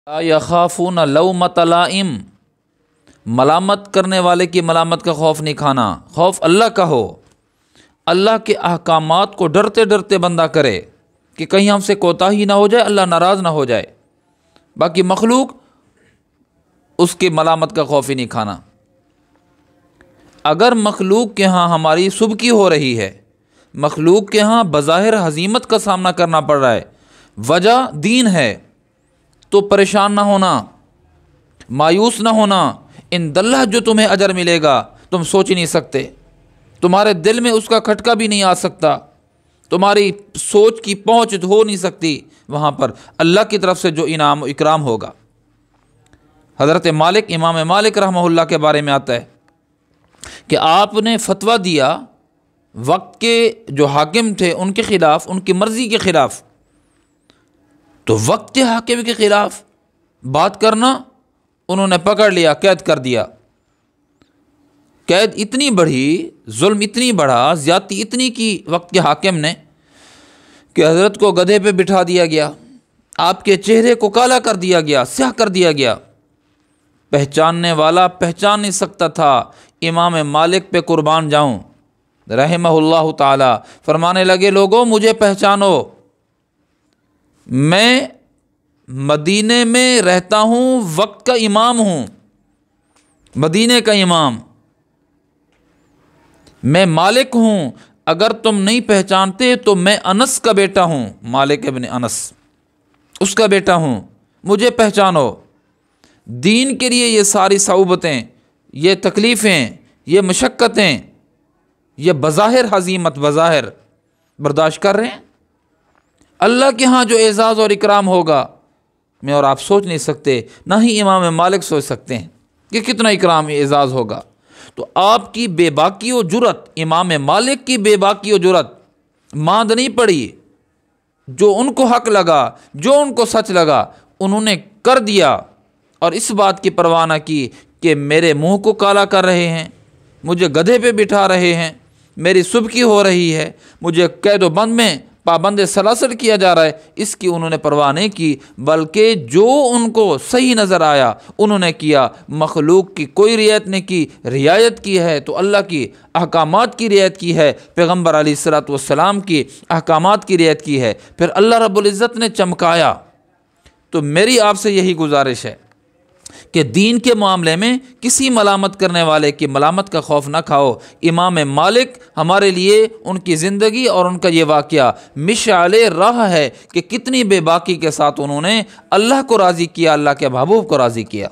لا یخافون لومۃ لائم، ملامت کرنے والے کی ملامت کا خوف نہیں کھانا، خوف اللہ کا ہو، اللہ کے احکامات کو ڈرتے ڈرتے بندہ کرے کہ کہیں ہم سے کوتاہی نہ ہو جائے، اللہ ناراض نہ ہو جائے۔ باقی مخلوق اس کی ملامت کا خوف ہی نہیں کھانا۔ اگر مخلوق کے ہاں ہماری سبکی ہو رہی ہے، مخلوق کے ہاں بظاہر ہزیمت کا سامنا کرنا پڑ رہا ہے، وجہ دین ہے، تو پریشان نہ ہونا، مایوس نہ ہونا۔ ان دلہ جو تمہیں اجر ملے گا تم سوچ ہی نہیں سکتے، تمہارے دل میں اس کا کھٹکا بھی نہیں آ سکتا، تمہاری سوچ کی پہنچ ہو نہیں سکتی وہاں پر اللہ کی طرف سے جو انعام و اکرام ہوگا۔ حضرت مالک، امام مالک رحمہ اللہ کے بارے میں آتا ہے کہ آپ نے فتویٰ دیا وقت کے جو حاکم تھے ان کے خلاف، ان کی مرضی کے خلاف، تو وقت کے حاکم کے خلاف بات کرنا انہوں نے پکڑ لیا، قید کر دیا۔ قید اتنی بڑھی، ظلم اتنی بڑھا، زیادتی اتنی کی وقت کے حاکم نے کہ حضرت کو گدھے پہ بٹھا دیا گیا، آپ کے چہرے کو کالا کر دیا گیا، سیاہ کر دیا گیا۔ پہچاننے والا پہچان نہیں سکتا تھا۔ امام مالک پہ قربان جاؤں رحمہ اللہ تعالی فرمانے لگے، لوگوں مجھے پہچانو، میں مدینے میں رہتا ہوں، وقت کا امام ہوں، مدینے کا امام، میں مالک ہوں۔ اگر تم نہیں پہچانتے تو میں انس کا بیٹا ہوں، مالک ابن انس، اس کا بیٹا ہوں، مجھے پہچانو۔ دین کے لیے یہ ساری صعوبتیں، یہ تکلیفیں، یہ مشقتیں، یہ بظاہر ہزیمت بظاہر برداشت کر رہے ہیں۔ اللہ کے ہاں جو اعزاز اور اکرام ہوگا میں اور آپ سوچ نہیں سکتے، نہ ہی امام مالک سوچ سکتے ہیں کہ کتنا اکرام اعزاز ہوگا۔ تو آپ کی بے باکی و جرت، امام مالک کی بے باکی و جرت ماند نہیں پڑی، جو ان کو حق لگا، جو ان کو سچ لگا انہوں نے کر دیا، اور اس بات کی پرواہ نہ کی کہ میرے منہ کو کالا کر رہے ہیں، مجھے گدھے پہ بٹھا رہے ہیں، میری سبکی ہو رہی ہے، مجھے قید و بند میں پابند سلاسل کیا جا رہا ہے، اس کی انہوں نے پرواہ نہیں کی، بلکہ جو ان کو صحیح نظر آیا انہوں نے کیا۔ مخلوق کی کوئی رعایت نہیں کی، رعایت کی ہے تو اللہ کی احکامات کی رعایت کی ہے، پیغمبر علیہ الصلوۃ والسلام کی احکامات کی رعایت کی ہے۔ پھر اللہ رب العزت نے چمکایا۔ تو میری آپ سے یہی گزارش ہے کہ دین کے معاملے میں کسی ملامت کرنے والے کی ملامت کا خوف نہ کھاؤ۔ امام مالک ہمارے لیے ان کی زندگی اور ان کا یہ واقعہ مشعل راہ ہے کہ کتنی بے باکی کے ساتھ انہوں نے اللہ کو راضی کیا، اللہ کے محبوب کو راضی کیا۔